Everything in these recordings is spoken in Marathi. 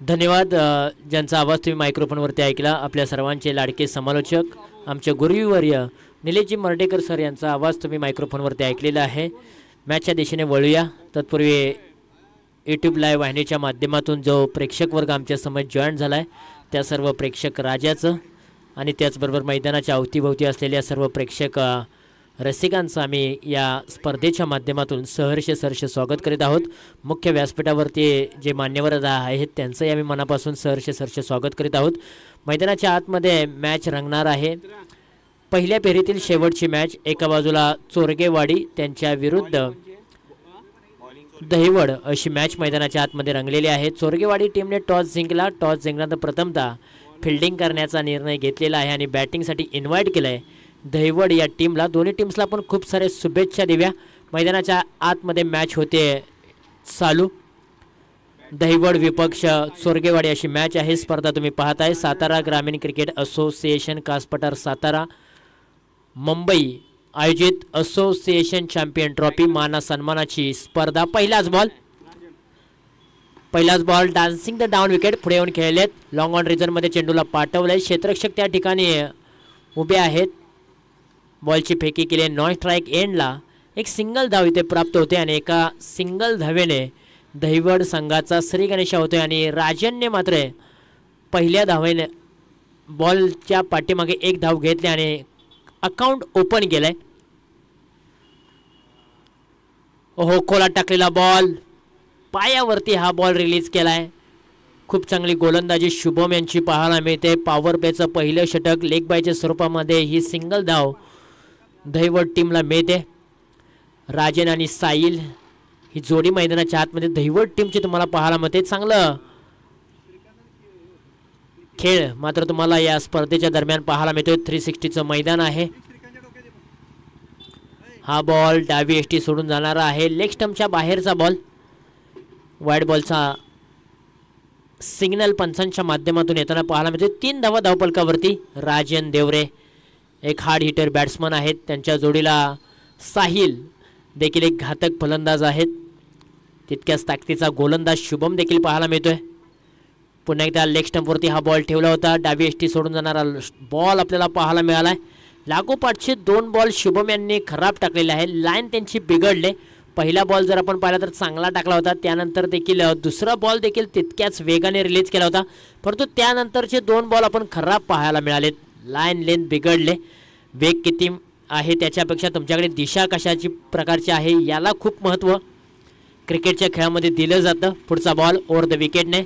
धन्यवाद. ज्यांचा आवाज तुम्ही मायक्रोफोनवरती ऐकला आपल्या सर्वांचे लाडके समालोचक आमचे गुरुवर्य निलेशजी मर्डेकर सर यांचा आवाज तुम्ही मायक्रोफोनवरती ऐकलेला आहे. मॅचच्या दिशेने वळूया. तत्पूर्वी यूट्यूब लाईव्ह वाहिनीच्या माध्यमातून जो प्रेक्षक वर्ग आमच्या समोर जॉईन झाला आहे त्या सर्व प्रेक्षक राजाचं आणि त्याचबरोबर मैदानाच्या अवतीभोवती असलेल्या सर्व प्रेक्षक रसिकांचं आम्ही या स्पर्धेच्या माध्यमातून सहर्ष स्वागत करीत आहोत. मुख्य व्यासपीठावरती जे मान्यवर आहेत त्यांचंही आम्ही मनापासून सहर्ष स्वागत करीत आहोत. मैदानाच्या आतमध्ये मॅच रंगणार आहे. पहिल्या फेरीतील शेवटची मॅच. एका बाजूला चोरगेवाडी त्यांच्या विरुद्ध दहिवड अशी मॅच मैदानाच्या आतमध्ये रंगलेली आहे. चोरगेवाडी टीमने टॉस जिंकला. टॉस जिंकल्यानंतर प्रथमतः फिल्डिंग करण्याचा निर्णय घेतलेला आहे आणि बॅटिंगसाठी इन्व्हाइट केलं आहे दहिवड या टीमला. दोन्ही टीम्सला आपण खूप सारे शुभेच्छा देऊया. मैदानाच्या आतमध्ये मॅच होते चालू. दहिवड विपक्ष चोरगेवाडी अशी मॅच आहे. स्पर्धा तुम्ही पाहताय सातारा ग्रामीण क्रिकेट असोसिएशन कासपठार सातारा मुंबई आयोजित असोसिएशन चॅम्पियन ट्रॉफी माना सन्मानाची स्पर्धा. पहिलाच ball dancing the down wicket पुढे येऊन खेळलेत. Long on रिझनमध्ये चेंडूला पाठवलंय. क्षेत्ररक्षक त्या ठिकाणी उभे आहेत. बॉलची फेकी केली. नॉन स्ट्राईक एंडला एक सिंगल धाव इथे प्राप्त होते आणि एका सिंगल धावेने दहिवड संघाचा श्री गणेशा होतोय आणि राजनने मात्र पहिल्या धावेने बॉलच्या पाठीमागे एक धाव घेतली आणि अकाउंट ओपन केलंय. ओहो, खोला टाकलेला बॉल पायावरती हा बॉल रिलीज केलाय. खूप चांगली गोलंदाजी शुभम यांची पाहायला मिळते. पॉवर प्लेचं पहिलं षटक लेग बायच्या स्वरूपामध्ये ही सिंगल धाव दहिवड टीमला मिळते. राजन आणि साहिल ही जोडी मैदानाच्या आतमध्ये दहिवड टीमची तुम्हाला पाहायला मिळते. चांगलं खेळ मात्र तुम्हाला या स्पर्धेच्या दरम्यान पाहायला मिळतोय. 360चं मैदान आहे. हा बॉल डावी एसटी सोडून जाणारा आहे. लेग स्टंपच्या बाहेरचा बॉल. वाईड बॉलचा सिग्नल पंचांच्या माध्यमातून येताना पाहायला मिळते. 3 धावा धावपलकावरती. राजन देवरे एक हार्ड हिटर बॅट्समन आहेत. त्यांच्या जोडीला साहिल देखील एक घातक फलंदाज आहेत. तितक्याच ताकदीचा गोलंदाज शुभम देखील पाहायला मिळतोय. पुन्हा एकदा लेग स्टंपवरती हा बॉल ठेवला होता. डावी एसटी सोडून जाणारा बॉल आपल्याला पाहायला मिळालाय. लागोपाठचे 2 बॉल शुभम यांनी खराब टाकलेले आहे. लाईन त्यांची बिघडले. पहिला बॉल जर आपण पाहिला तर चांगला टाकला होता. त्यानंतर देखील दुसरा बॉल देखील तितक्याच वेगाने रिलीज केला होता. परंतु त्यानंतरचे 2 बॉल आपण खराब पाहायला मिळालेत. लाईन लेंथ बिघडले. वेग किती आहे त्याच्यापेक्षा तुमच्याकडे दिशा कशाची प्रकारची आहे याला खूप महत्त्व क्रिकेटच्या खेळामध्ये दिलं जातं. पुढचा बॉल ओव्हर द विकेटने.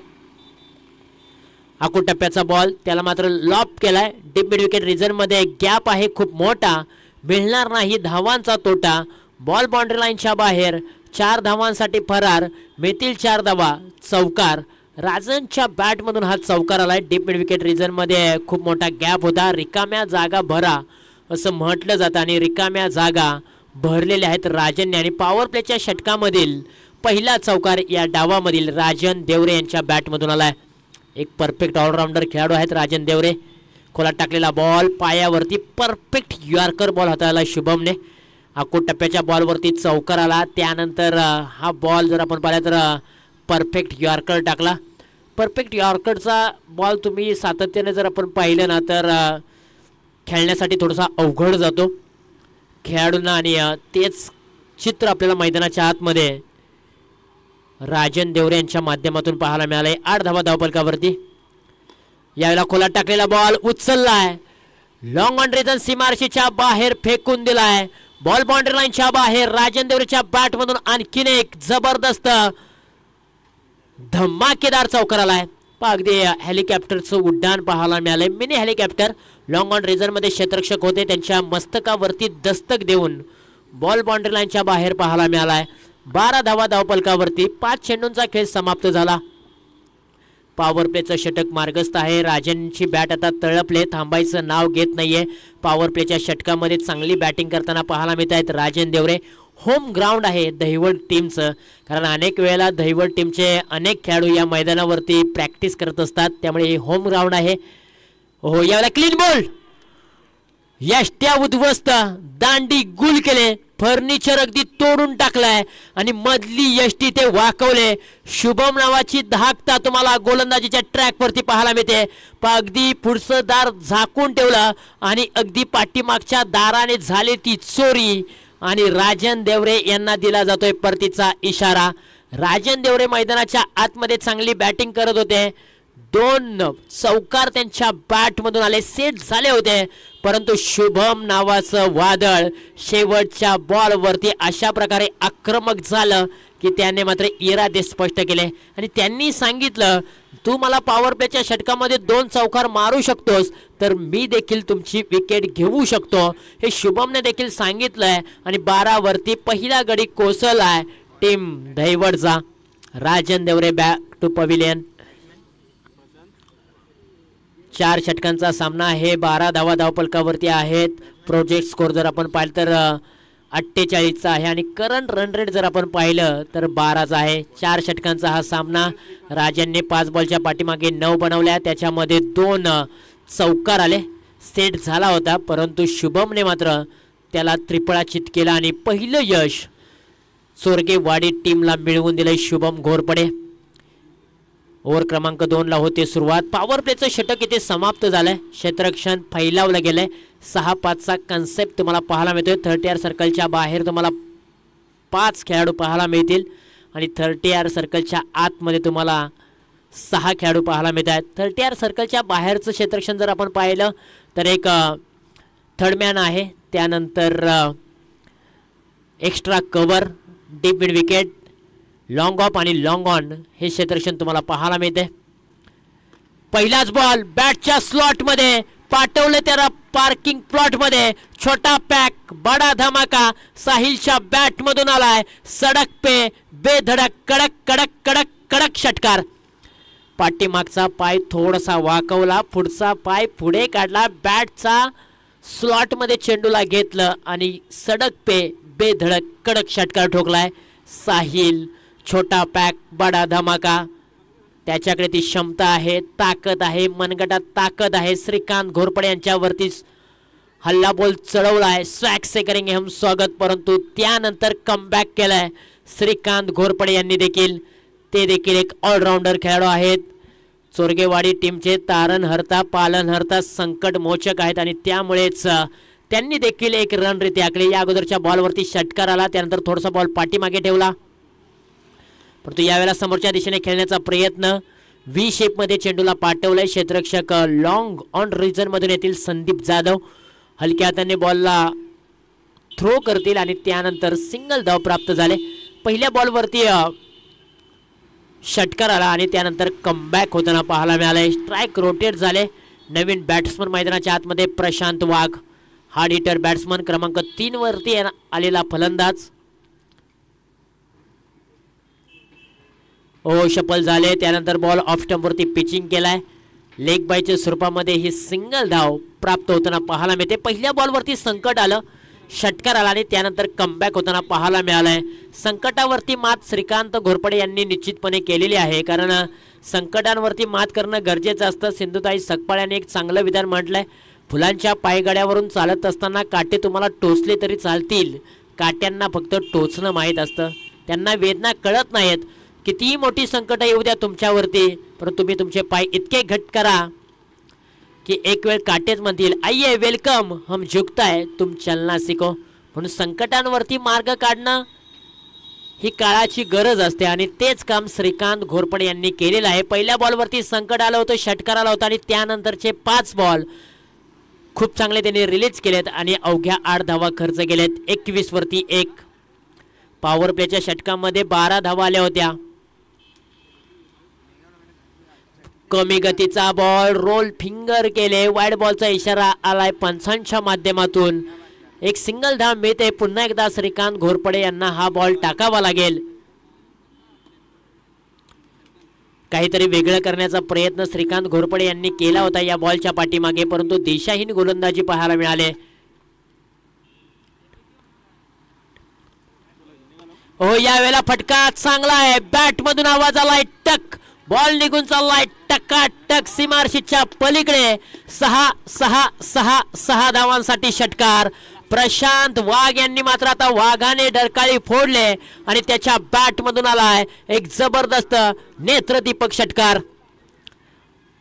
आखूड टप्प्याचा बॉल त्याला मात्र लॉप केलाय. डीप मिड विकेट रिझनमध्ये गॅप आहे खूप मोठा. मिळणार नाही धावांचा तोटा. बॉल बाउंड्री लाईनच्या बाहेर. 4 धावांसाठी फरार. मिळतील 4 धावा. चौकार. राजनच्या बॅटमधून हा चौकार आलाय. डीप मिड विकेट रिझनमध्ये खूप मोठा गॅप होता. रिकाम्या जागा भरा असं म्हटलं जातं आणि रिकाम्या जागा भरलेल्या आहेत राजनने आणि पॉवर प्लेच्या षटकामधील पहिला चौकार या डावामधील राजन देवरे यांच्या बॅटमधून आलाय. एक परफेक्ट ऑलराऊंडर खेळाडू आहेत राजन देवरे. खोला टाकलेला बॉल पायावरती परफेक्ट यॉर्कर बॉल हाताळला शुभमने. आखूड टप्प्याच्या बॉलवरती चौकार आला. त्यानंतर हा बॉल जर आपण पाहिला तर परफेक्ट यॉर्कर टाकला. परफेक्ट यॉर्करचा बॉल तुम्ही सातत्याने जर आपण पाहिलं ना तर खेळण्यासाठी थोडासा अवघड जातो खेळाडूंना आणि तेच चित्र आपल्याला मैदानाच्या आतमध्ये राजन देवरे यांच्या माध्यमातून पाहायला मिळालंय. 8 धावा धावपलकावरती. यावेळेला खोला टाकलेला बॉल उचललाय. लॉंग ऑन रिजन सीमारेषेच्या बाहेर फेकून दिलाय. बॉल बाउंड्री लाईनच्या बाहेर. राजन देवरेच्या बॅटमधून आणखीन एक जबरदस्त धमाकेदार चौकार आलाय. अगदी हेलिकॉप्टरचं उड्डाण पाहायला मिळालंय. Mini helicopter. लॉंग ऑन रिझनमध्ये क्षेत्ररक्षक होते. त्यांच्या मस्तकावरती दस्तक देऊन बॉल बाउंड्री लाईनच्या बाहेर पाहायला मिळालाय. 12 धावा धावपलकावरती. 5 चेंडूंचा खेळ समाप्त झाला. पॉवर प्लेचं षटक मार्गस्थ आहे. राजनची बॅट आता तळपले. थांबायचं नाव घेत नाहीये. पॉवर प्लेच्या षटकामध्ये चांगली बॅटिंग करताना पाहायला मिळत आहेत राजन देवरे. होम ग्राउंड आहे दहिवड टीमचं. कारण अनेक वेळेला दहिवड टीमचे अनेक खेळाडू या मैदानावरती प्रॅक्टिस करत असतात. त्यामुळे हे होम ग्राउंड आहे. हो, यावेळेला क्लीन बॉल. यष्ट्या उद्ध्वस्त. दांडी गुल केले. फर्निचर अगदी तोडून टाकलाय आणि मधली यष्टी ते वाकवले. शुभम नावाची धाकता तुम्हाला गोलंदाजीच्या ट्रॅक वरती पाहायला मिळते. अगदी पुढचं दार झाकून ठेवलं आणि अगदी पाठीमागच्या दाराने झाली ती चोरी आणि राजन देवरे यांना दिला जातोय परतीचा इशारा. राजन देवरे मैदानाच्या आतमध्ये चांगली बॅटिंग करत होते. 2 चौकार त्यांच्या बॅट मधून आले, सेट झाले होते, परंतु शुभम नावाचं वादळ शेवटच्या बॉल वरती अशा प्रकारे आक्रमक झालं की त्याने मात्र इरादे स्पष्ट केले आणि त्यांनी सांगितलं तू मला पॉवर प्लेच्या षटकामध्ये 2 चौकार मारू शकतोस तर मी देखील तुमची विकेट घेऊ शकतो हे शुभमने देखील सांगितलंय आणि 12 वरती पहिला गडी कोसळलाय टीम दहिवडचा. Rajan Deore back to pavilion. 4 षटकांचा सामना आहे. 12 धावा धावपलकावरती आहेत. प्रोजेक्ट स्कोर जर आपण पाहिलं तर 48चा आहे आणि करंट रन रेट जर आपण पाहिलं तर 12चा आहे. 4 षटकांचा हा सामना. राजनने 5 बॉलच्या पाठीमागे 9 बनवल्या, त्याच्यामध्ये 2 चौकार आले, सेट झाला होता, परंतु शुभमने मात्र त्याला त्रिफळाचित केला आणि पहिलं यश चोरगेवाडी टीमला मिळवून दिले शुभम घोरपडे. ओव्हर क्रमांक 2 ला होते सुरुवात. पॉवर प्लेचं षटक इथे समाप्त झालंय. क्षेत्ररक्षण फैलावलं गेलंय. 6-5चा कन्सेप्ट तुम्हाला पाहायला मिळतोय. 30 सर्कलच्या बाहेर तुम्हाला 5 खेळाडू पाहायला मिळतील आणि 30 सर्कलच्या आतमध्ये तुम्हाला 6 खेळाडू पाहायला मिळत आहेत. 30 सर्कलच्या बाहेरचं क्षेत्ररक्षण जर आपण पाहिलं तर एक थर्डमॅन आहे, त्यानंतर extra cover, deep mid wicket, long of आणि लॉंग ऑन हे क्षेत्ररक्षण तुम्हाला पाहायला मिळते. पहिलाच बॉल बॅटच्या स्लॉट मध्ये पाठवले त्याला पार्किंग प्लॉट मध्ये. छोटा पॅक बडा धमाका साहिलच्या बॅट मधून आलाय. सडक पे बेधडक कडक कडक कडक कडक षटकार. पाठीमागचा पाय थोडासा वाकवला, पुढचा पाय पुढे काढला, बॅटचा स्लॉट मध्ये चेंडूला घेतलं आणि सडक पे बेधडक कडक षटकार ठोकलाय. साहिल छोटा पॅक बडा धमाका, त्याच्याकडे ती क्षमता आहे, ताकद आहे, मनगटात ताकद आहे. श्रीकांत घोरपडे यांच्यावरतीच हल्ला बॉल चढवलाय. स्वॅग से करेंगे हम स्वागत, परंतु त्यानंतर कमबॅक केलाय श्रीकांत घोरपडे यांनी देखील. ते देखील एक ऑलराऊंडर खेळाडू आहेत. चोरगेवाडी टीमचे तारणहर्ता पालनहर्ता संकट मोचक आहेत आणि त्यामुळेच त्यांनी देखील एक रन रीती आखली. या अगोदरच्या बॉलवरती षटकार आला, त्यानंतर थोडासा बॉल पाठीमागे ठेवला, परंतु यावेळेला समोरच्या दिशेने खेळण्याचा प्रयत्न. व्ही शेपमध्ये चेंडूला पाठवलाय. क्षेत्ररक्षक लॉंग ऑन रिजन मधून येतील संदीप जाधव. हलक्या हाताने बॉलला थ्रो करतील आणि त्यानंतर सिंगल धाव प्राप्त झाले. पहिल्या बॉलवरती षटकार आला आणि त्यानंतर कमबॅक होताना पाहायला मिळाले. स्ट्राईक रोटेट झाले. नवीन बॅट्समन मैदानाच्या आतमध्ये प्रशांत वाघ, हार्ड हिटर बॅट्समन क्रमांक 3 वरती आलेला फलंदाज. शफल झाले, त्यानंतर बॉल ऑफ स्टंप वरती पिचिंग केलाय. लेग बायच्या स्वरूपामध्ये ही सिंगल धाव प्राप्त होताना पाहायला मिळते. पहिल्या बॉलवरती संकट आलं, षटकार आला आणि त्यानंतर कमबॅक होताना पाहायला मिळालंय. संकटावरती मात श्रीकांत घोरपडे यांनी निश्चितपणे केलेली आहे, कारण संकटांवरती मात करणं गरजेचं असतं. सिंधुताई सकपाळ यांनी एक चांगलं विधान म्हटलंय, फुलांच्या पायगड्यावरून चालत असताना काटे तुम्हाला टोचले तरी चालतील, काट्यांना फक्त टोचणं माहीत असतं, त्यांना वेदना कळत नाहीत. कितीही मोठी संकट येऊ द्या तुमच्यावरती, परंतु तुम्ही तुमचे पाय इतके घट्ट करा की एक वेळ काटेच म्हणतील आइये वेलकम हम झुकता है तुम चलना सीखो. म्हणून संकटांवरती मार्ग काढणं ही काळाची गरज असते आणि तेच काम श्रीकांत घोरपडे यांनी केलेलं आहे. पहिल्या बॉलवरती संकट आलं होतं, षटकार आला होता आणि त्यानंतरचे 5 बॉल खूप चांगले त्यांनी रिलीज केलेत आणि अवघ्या 8 धावा खर्च केलेत. 21 वरती 1. पॉवर प्लेच्या षटकामध्ये 12 धावा आल्या होत्या. कमी गतीचा बॉल रोल फिंगर केले, वाईड बॉलचा इशारा आलाय पंचांच्या माध्यमातून. एक सिंगल धाव मिळते. पुन्हा एकदा श्रीकांत घोरपडे यांना हा बॉल टाकावा लागेल. काहीतरी वेगळं करण्याचा प्रयत्न श्रीकांत घोरपडे यांनी केला होता या बॉलच्या पाठीमागे, परंतु दिशाहीन गोलंदाजी पाहायला मिळाले. यावेळेला फटका चांगला आहे, बॅट मधून आवाज आलाय, टक, बॉल निघून चाललाय टकाटक सीमारशीच्या पलीकडे. 6 धावांसाठी षटकार. प्रशांत वाघ यांनी मात्र आता वाघाने डरकाळी फोडले आणि त्याच्या बॅट मधून आलाय एक जबरदस्त नेत्रदीपक षटकार.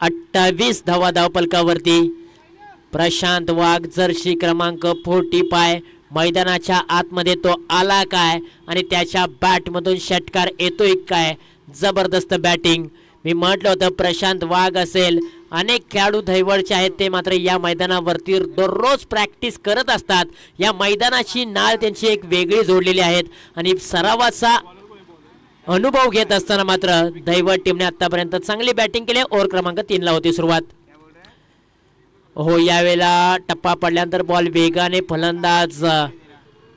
28 धावा धावपलकावरती. प्रशांत वाघ जर्सी क्रमांक 45 मैदानाच्या आतमध्ये तो आला काय आणि त्याच्या बॅट मधून षटकार येतोय काय. जबरदस्त बॅटिंग. मी म्हटलं होतं प्रशांत वाघ असेल, अनेक खेळाडू दैवडचे आहेत ते मात्र या मैदानावरती दररोज प्रॅक्टिस करत असतात. या मैदानाची नाळ त्यांची एक वेगळी जोडलेली आहेत आणि सरावाचा अनुभव घेत असताना मात्र दैवड टीमने आतापर्यंत चांगली बॅटिंग केली. ओव्हर क्रमांक 3 ला होती सुरुवात. हो, यावेळेला टप्पा पडल्यानंतर बॉल वेगाने फलंदाज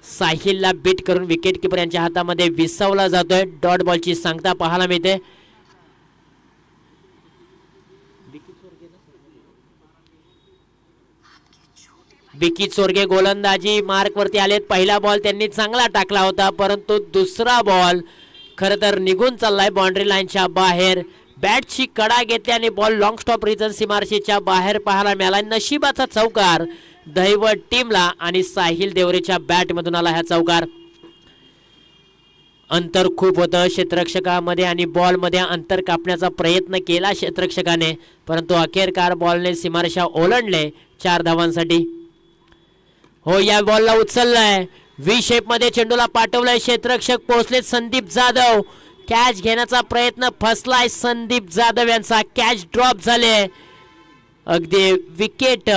साहिलला बीट करून विकेट किपर यांच्या हातामध्ये विसावला जातोय. डॉट बॉलची सांगता पाहायला मिळते. विकी चोरगे गोलंदाजी मार्क वरती आलेत. पहिला बॉल त्यांनी चांगला टाकला होता, परंतु दुसरा बॉल खर तर निघून चाललाय बाउंड्री लाईनच्या बाहेर. बॅटची कडा घेतली आणि बॉल लॉंग स्टॉप रिजन सीमारेषेच्या बाहेर पाहायला मिळाला. नशिबाचा चौकार दैवड टीमला आणि साहिल देवरेच्या बॅट मधून आला हा चौकार. अंतर खूप होतं क्षेत्ररक्षकामध्ये आणि बॉल मध्ये अंतर कापण्याचा प्रयत्न केला क्षेत्ररक्षकाने, परंतु अखेरकार बॉलने सीमारेषा ओलांडले 4 धावांसाठी. हो, या बॉलला उचललाय, व्ही शेप मध्ये चेंडूला पाठवलाय. क्षेत्ररक्षक पोहोचले संदीप जाधव. कॅच घेण्याचा प्रयत्न फसलाय संदीप जाधव यांचा. कॅच ड्रॉप झाले. अगदी विकेट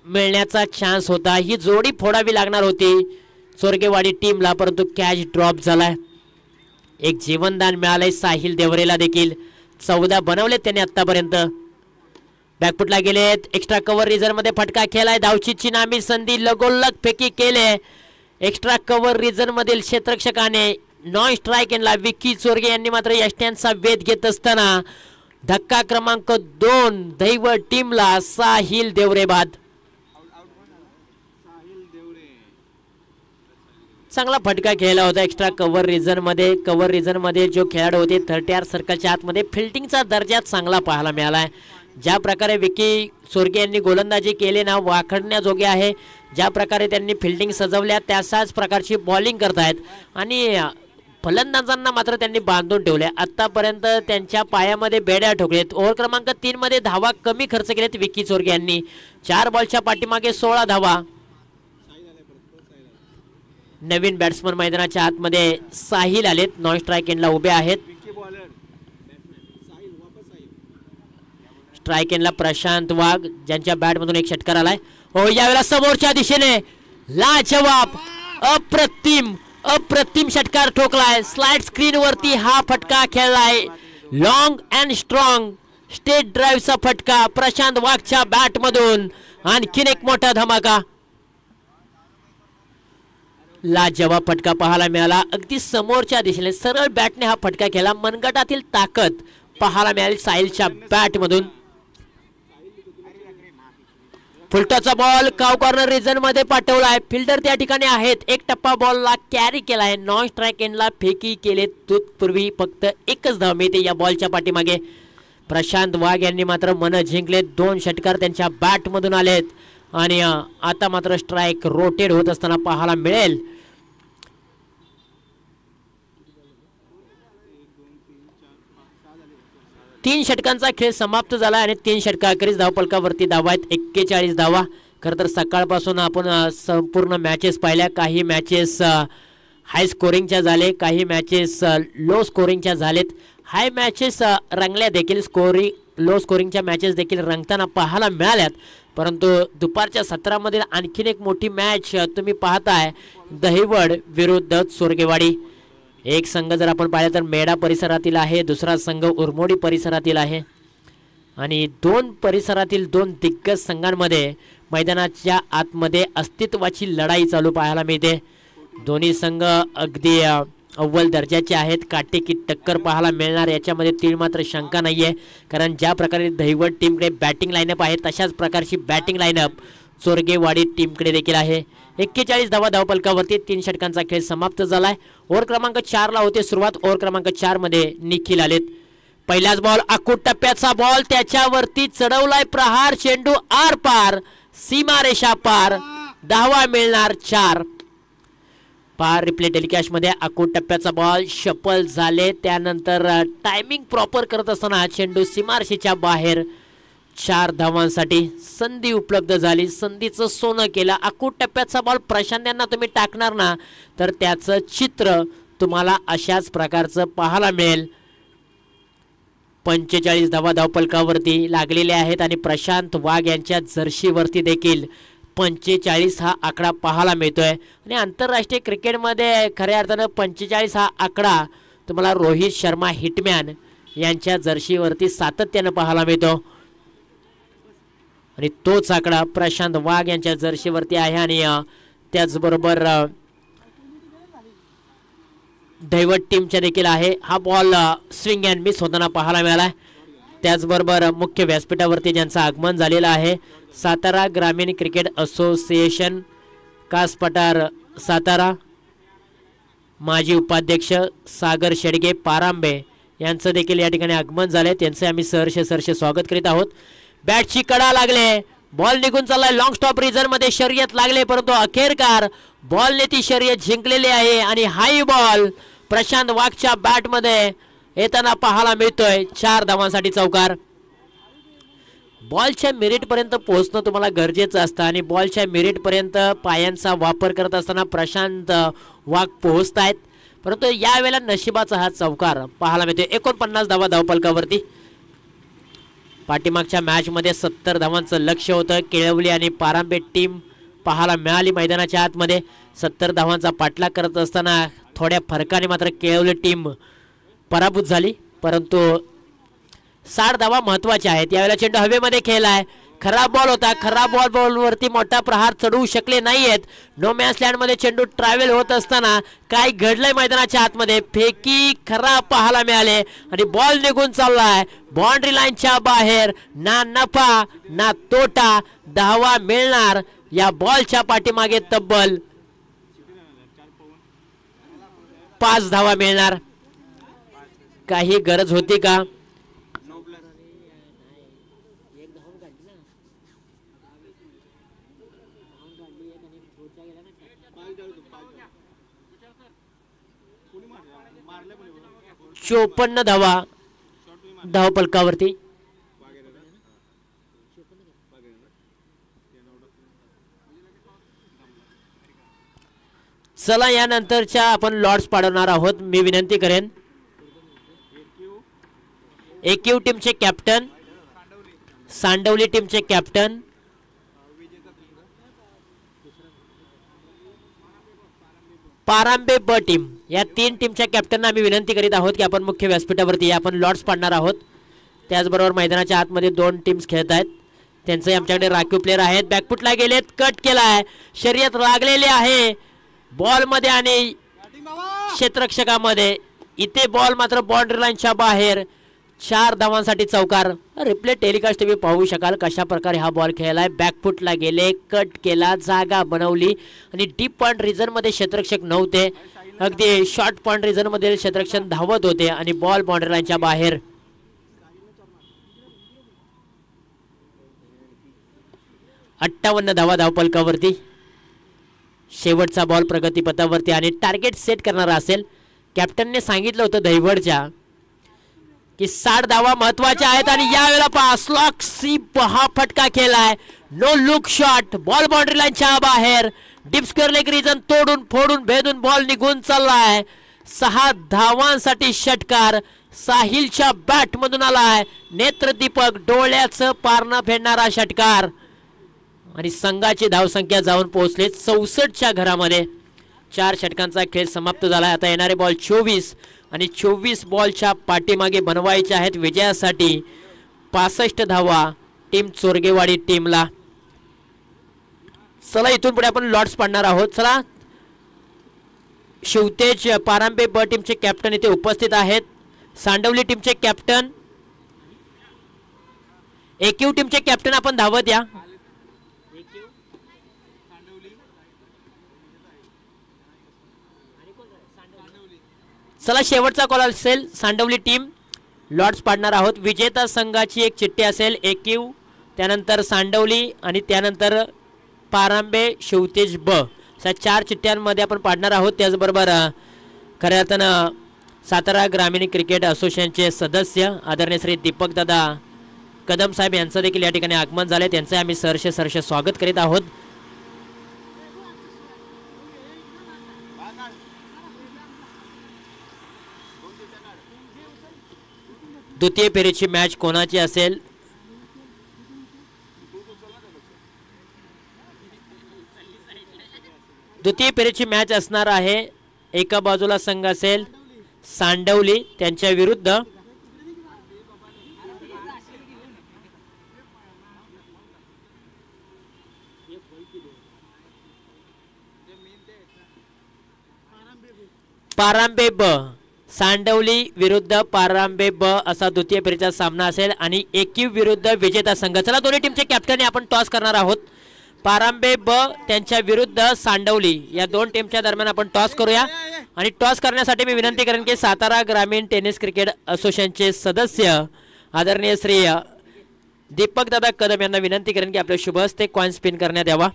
मिळण्याचा चान्स होता. ही जोडी फोडावी लागणार होती चोरगेवाडी टीमला, परंतु कॅच ड्रॉप झालाय. एक जीवनदान मिळालंय साहिल देवरेला देखील. 14 बनवले त्यांनी आतापर्यंत. बॅकफुटला गेलेत. एक्स्ट्रा कव्हर रिझन मध्ये फटका खेळलाय. धावचीची नामी संधी लगोलग फेकी केले. एक्स्ट्रा कव्हर रिझन मधील क्षेत्ररक्षकाने नॉन स्ट्राईक यांना विकी चोरगे यांनी मात्र यष्ट्यांचा वेध घेत असताना धक्का क्रमांक 2 दैवड टीमला साहिल देवरे बाद. चांगला फटका खेळला होता एक्स्ट्रा कव्हर रिझन मध्ये. कव्हर रिझन मध्ये जो खेळाडू होते 30 सर्कलच्या आतमध्ये फिल्डिंगचा दर्जा चांगला पाहायला मिळालाय. ज्या प्रकारे विकी चोरगे यांनी गोलंदाजी केली ना, वाखडण्याजोगे आहे. ज्या प्रकारे त्यांनी फिल्डिंग सजवल्या त्याच प्रकारची बॉलिंग करतायत आणि फलंदाजांना मात्र त्यांनी बांधून ठेवले. आतापर्यंत त्यांच्या पायामध्ये बेड्या ठोकलेत. ओव्हर क्रमांक 3 मध्ये धावा कमी खर्च केलेत विकी चोरगे यांनी. 4 बॉलच्या पाठीमागे 16 धावा. नवीन बॅट्समन मैदानाच्या आतमध्ये साहिल आलेत. नॉन स्ट्राईक एंडला उभे आहेत. स्ट्राईक एंडला प्रशांत वाघ ज्यांच्या बॅट मधून एक षटकार आलाय. हो, यावेळेला समोरच्या दिशेने लाजवाब अप्रतिम षटकार ठोकलाय. स्लाइड स्क्रीन वरती हा फटका खेळलाय. लॉंग अँड स्ट्रॉंग स्टेट ड्राईव्हचा फटका प्रशांत वाघच्या बॅट मधून. आणखीन एक मोठा धमाका. लाजवाब फटका पाहायला मिळाला. अगदी समोरच्या दिशेने सरळ बॅटने हा फटका खेळला. मनगटातील ताकद पाहायला मिळाली साहिलच्या बॅट मधून. फुलटॉचा बॉल काव कॉर्नर रिजन मध्ये पाठवलाय. फिल्डर त्या ठिकाणी आहेत. एक टप्पा बॉलला कॅरी केलाय. नॉन स्ट्राईक एंडला फेकी केले. तत्पूर्वी फक्त एकच धाव मिळते या बॉलच्या पाठीमागे. प्रशांत वाघ यांनी मात्र मन जिंकले. 2 षटकार त्यांच्या बॅट मधून आलेत आणि आता मात्र स्ट्राईक रोटेट होत असताना पाहायला मिळेल. तीन षटकांचा खेळ समाप्त झाला आणि 3 षटकाखेरीज धावपलकावरती धावा आहेत 41 धावा. खरं तर सकाळपासून आपण संपूर्ण मॅचेस पाहिल्या. काही मॅचेस हाय स्कोरिंगच्या झाले, काही मॅचेस लो स्कोरिंगच्या झालेत. हाय मॅचेस रंगल्या देखील, लो स्कोरिंगच्या मॅचेस देखील रंगताना पाहायला मिळाल्यात. परंतु दुपारच्या सत्रामध्ये आणखीन एक मोठी मॅच तुम्ही पाहताय. दहिवड विरुद्ध चोरगेवाडी. एक संघ जर आपण पाहिलं तर मेढा परिसरातील आहे, दुसरा संघ उरमोडी परिसरातील आहे आणि 2 परिसरातील 2 दिग्गज संघांमध्ये मैदानाच्या आतमध्ये अस्तित्वाची लढाई चालू पाहायला मिळते. दोन्ही संघ अगदी अव्वल दर्जाचे आहेत. काटेकी टक्कर पाहायला मिळणार याच्यामध्ये तीळ मात्र शंका नाहीये. कारण ज्या प्रकारे दहिवड टीमकडे बॅटिंग लाईनअप आहे तशाच प्रकारची बॅटिंग लाईनअप चोरगेवाडी टीमकडे देखील आहे. 41 धावा धावपलकावरती 3 षटकांचा खेळ समाप्त झालाय. ओव्हर क्रमांक 4 ला होते सुरुवात. ओव्हर क्रमांक 4 मध्ये निखिल आलेत. पहिलाच बॉल आखूट टप्प्याचा बॉल, त्याच्यावरती चढवलाय प्रहार. चेंडू आर पार, सीमारेषा पार. धावा मिळणार 4. पार रिप्ले टेलिकास्ट मध्ये आखूड टप्प्याचा बॉल शफल झाले, त्यानंतर टायमिंग प्रॉपर करत असताना चेंडू सीमारेषेच्या बाहेर. 4 धावांसाठी संधी उपलब्ध झाली, संधीचं सोनं केलं. आखूड टप्प्याचा बॉल प्रशांत यांना तुम्ही टाकणार ना तर त्याचं चित्र तुम्हाला अशाच प्रकारचं पाहायला मिळेल. 45 धावा धावफलकावरती लागलेले आहेत आणि प्रशांत वाघ यांच्या जर्सीवरती देखील 45 हा आकडा पाहायला मिळतोय. आणि आंतरराष्ट्रीय क्रिकेटमध्ये खऱ्या अर्थानं 45 हा आकडा तुम्हाला रोहित शर्मा हिटमॅन यांच्या जर्सीवरती सातत्यानं पाहायला मिळतो आणि तोच आकडा प्रशांत वाघ यांच्या जर्सीवरती आहे. आणि त्याचबरोबर दैवत टीमच्या देखील आहे. हा बॉल स्विंग अँड मिस होताना पाहायला मिळाला. त्याचबरोबर मुख्य व्यासपीठावरती ज्यांचं आगमन झालेलं आहे सातारा ग्रामीण क्रिकेट असोसिएशन कास पठार सातारा माजी उपाध्यक्ष सागर शेडगे पारांबे यांचं देखील या ठिकाणी आगमन झाले. त्यांचे आम्ही सहर्ष स्वागत करीत आहोत. बॅटची कडा लागले, बॉल निघून चाललाय. लॉंग स्टॉप रिझन मध्ये शर्यत लागले, परंतु अखेरकार बॉलने ती शर्यत जिंकलेली आहे आणि हाई बॉल प्रशांत वाघच्या बॅट मध्ये येताना पाहायला मिळतोय. 4 धावांसाठी चौकार. बॉलच्या मिरिट पर्यंत पोहोचणं तुम्हाला गरजेचं असतं आणि बॉलच्या मिरिट पर्यंत पायांचा वापर करत असताना प्रशांत वाघ पोहोचतायत, परंतु यावेळेला नशिबाचा हा चौकार पाहायला मिळतोय. 49 धावा धावफलकावरती. पाठीमागच्या मॅच मध्ये 70 धावांचं लक्ष्य होतं. केळवली आणि पारांबे टीम पाहायला मिळाली मैदानाच्या आतमध्ये. 70 धावांचा पाठलाग करत असताना थोड्या फरकाने मात्र केळवली टीम पराभूत झाली, परंतु 60 धावा महत्वाच्या आहेत. यावेळेला चेंडू हवेमध्ये खेळलाय, खराब बॉल होता. खराब बॉलवरती मोठा प्रहार चढवू शकले नाहीयेत. नो मॅच लँड मध्ये चेंडू ट्रॅव्हल होत असताना काय घडलंय मैदानाच्या आतमध्ये, फेकी खराब पाहायला मिळाले आणि बॉल निघून चाललाय बाउंड्री लाईनच्या बाहेर. ना नफा ना तोटा, धावा मिळणार. या बॉलच्या पाठीमागे तब्बल 5 धावा मिळणार. काही गरज होती का? चोपन्न धावा धावफलकावरती. चला यानंतरच्या आपण लॉट्स पाडवणार आहोत. मी विनंती करेन एकयू टीमचे कॅप्टन, सांडवली टीमचे कॅप्टन, पारांबे ब टीम या 3 टीमच्या कॅप्टनना आम्ही विनंती करीत आहोत की आपण मुख्य व्यासपीठावरती आपण लॉट्स पाडणार आहोत. त्याचबरोबर मैदानाच्या आतमध्ये 2 टीम्स खेळत आहेत, त्यांचे आमच्याकडे राखीव प्लेयर आहेत. बॅकफुटला गेलेत, कट केलाय, शर्यत लागलेली आहे बॉल मध्ये आणि क्षेत्ररक्षकामध्ये. इथे बॉल मात्र बाउंड्री लाईनच्या बाहेर. 4 धावांसाठी चौकार. रिप्ले टेलिकास्ट तुम्ही पाहू शकाल कशा प्रकारे हा बॉल खेळलाय. बॅकफुटला गेले, कट केला, जागा बनवली आणि डीप पॉइंट रिझन मध्ये क्षेत्ररक्षक नव्हते. अगदी शॉर्ट पॉइंट रिझन मध्ये क्षेत्ररक्षक धावत होते आणि बॉल बाउंड्री लाईनच्या बाहेर. अठ्ठावन्न धावा धावफलकावरती. शेवटचा बॉल प्रगतीपथावरती आणि टार्गेट सेट करणारा असेल. कॅप्टनने सांगितलं होतं दैवडच्या की 60 धावा महत्वाच्या आहेत आणि यावेळेला पहा स्लॉक सी हा फटका केलाय. No look shot, ball boundary लाईनच्या बाहेर. डीप स्क्वेअर लेग रिजन तोडून फोडून भेदून बॉल निघून चाललाय. 6 धावांसाठी षटकार साहिलच्या बॅट मधून आलाय. नेत्रदीपक डोळ्याचं पारणं फेडणारा षटकार आणि संघाची धावसंख्या जाऊन पोहोचले 64च्या घरामध्ये. 4 षटकांचा खेळ समाप्त झाला. आता येणारे बॉल 24 आणि 24 बॉलच्या पाठीमागे बनवायचे आहेत विजयासाठी 65 धावा टीम चोरगेवाडी टीमला. चला इथून पुढे आपण लॉट्स पाडणार आहोत. चला शिवतेज पारांबे ब टीमचे कॅप्टन इथे उपस्थित आहेत. सांडवली टीमचे कॅप्टन, एकयू टीमचे कॅप्टन आपण धावत या. चला शेवटचा कॉल असेल. सांडवली टीम लॉट्स पाडणार आहोत. विजेता संघाची एक चिठ्ठी असेल एकयू, त्यानंतर सांडवली आणि त्यानंतर पारांबे शिवतेज ब अशा 4 चिठ्ठ्यांमध्ये आपण पाडणार आहोत. त्याचबरोबर खऱ्या अर्थानं सातारा ग्रामीण क्रिकेट असोसिएशनचे सदस्य आदरणीय श्री दीपक दादा कदम साहेब यांचं देखील या ठिकाणी आगमन झाले. त्यांचे आम्ही सहर्ष स्वागत करीत आहोत. द्वितीय फेरीची मॅच कोणाची असेल? द्वितीय फेरीची मॅच असणार आहे. एका बाजूला संघ असेल सांडवली त्यांच्या विरुद्ध पारांबे ब. सांडवली विरुद्ध पारांबे ब असा द्वितीय फेरीचा सामना असेल आणि एकीव विरुद्ध विजेता संघ. चला दोन्ही टीमचे कॅप्टन आपण टॉस करणार आहोत. पारांबे ब त्यांच्या विरुद्ध सांडवली या दोन टीमच्या दरम्यान आपण टॉस करूया. आणि टॉस करण्यासाठी मी विनंती करेन की सातारा ग्रामीण टेनिस क्रिकेट असोसिएशनचे सदस्य आदरणीय श्री दीपक दादा कदम यांना विनंती करेन की आपल्या शुभ हस्ते कॉइन स्पिन करण्यात यावा.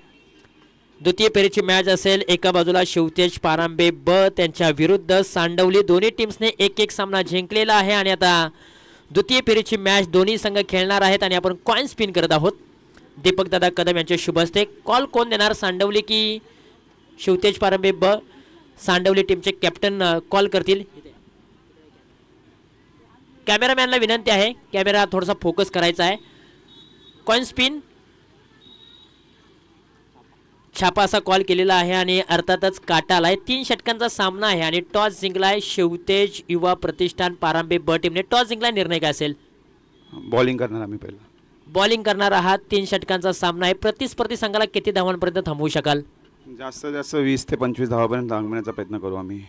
द्वितीय फेरीची मॅच असेल. एका बाजूला शिवतेज पारांबे ब त्यांच्या विरुद्ध सांडवली. दोन्ही टीम्सने एक सामना जिंकलेला आहे आणि आता द्वितीय फेरीची मॅच दोन्ही संघ खेळणार आहेत आणि आपण कॉइन स्पिन करत आहोत. दीपक दादा कदम यांचे शुभ हस्ते. कॉल कोण देणार, सांडवली की शिवतेज पारांबे ब? सांडवली टीमचे कॅप्टन कॉल करतील. कॅमेरामॅनला विनंती आहे कॅमेरा थोडासा फोकस करायचा आहे. कॉइन स्पिन छापा असा कॉल केलेला आहे आणि अर्थातच काटा आलाय. 3 षटकांचा सामना आहे आणि टॉस जिंकलाय शिवतेज युवा प्रतिष्ठान पारांबे ब टीमने. टॉस जिंकला, निर्णय काय असेल? बॉलिंग करणार आम्ही पहिला. बॉलिंग करणार आहात. 3 षटकांचा सामना आहे. प्रतिस्पर्धी संघाला किती धावांपर्यंत थांबवू शकाल? जास्तीत जास्त 20 ते 25 धावापर्यंत थांबवण्याचा प्रयत्न करू आम्ही.